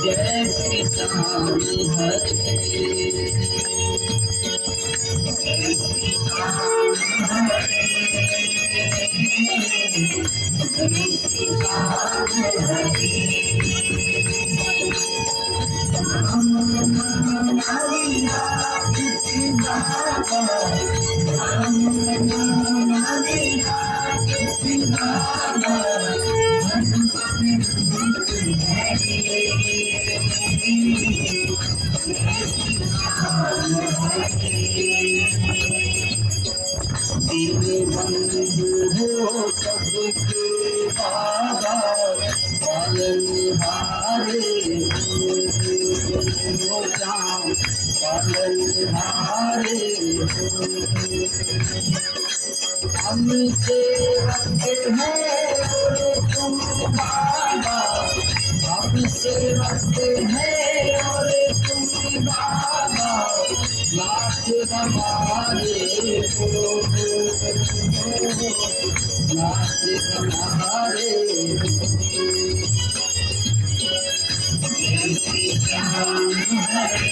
जय श्री राम हरे बंधु हो सबके बाबा पालनहारे हो श्याम पालनहारे हम सेवक हैं और तुम बाबा हम सेवक हैं और तुम बाबा नाथ हमारे हो नाथ हमारे जय श्री राम हरे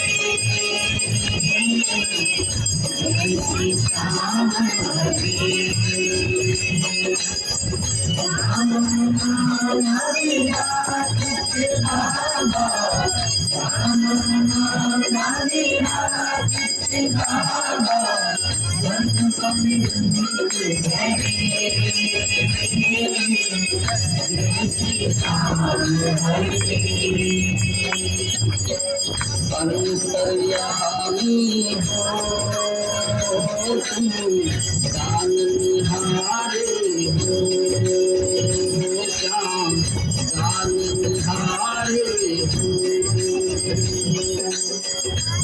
जय श्री राम हरे राम नाम हरि राधे बाबा राम नाम हरि राधे बाबा जन कवि जय श्री राम हरे अंतर्यामी हो तुम दानहारे हो श्याम दानहारे हो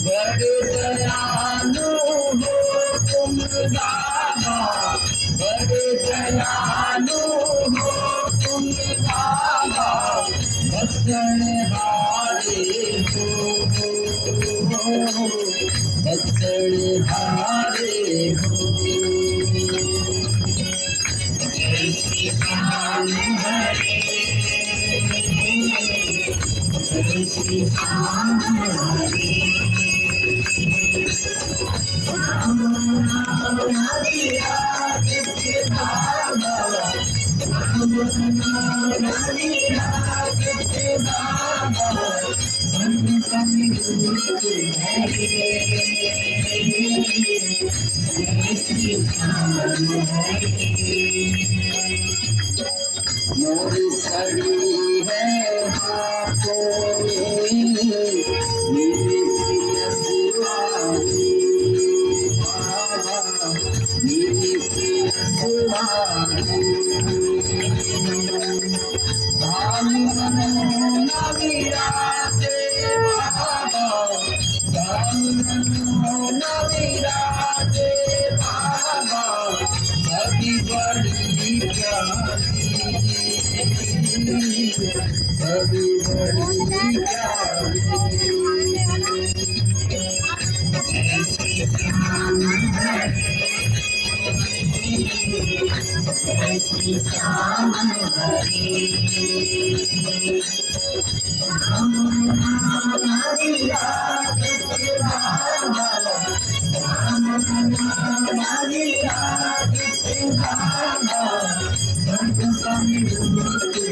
बड़े दयालु हो तुम बाबा बड़े दयालु हो तुम बाबा बख्शण हारे हो बख्शण हारे हो जय श्री राम हरे जय श्री राम हरे राम नाम हरि राधे बाबा राम नाम हरि राधे बाबा मन कवि जय श्री राम हरे मोरी छड़ी है हाथों में मेरे प्रिय शिवाजी बाबा मेरे प्रिय शिवाजी धाम मनोना विराजे बाबा धाम मनोना विराजे बाबा सभी बड़ी प्यारी सभी बड़ी प्यारी जय श्री राम हरे जय श्री राम हरे राम नाम हरि राधे बाबा राम नाम हरि राधे बाबा जन कवि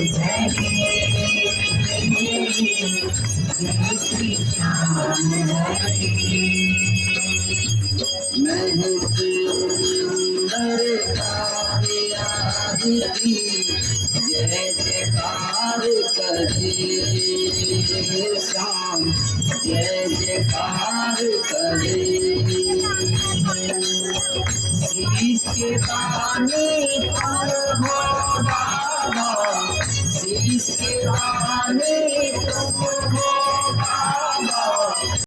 जय श्री राम हरे मैं सुंदर काव्यादि जय जयकार करे श्याम जय जयकार करे शीश के दाने पर हो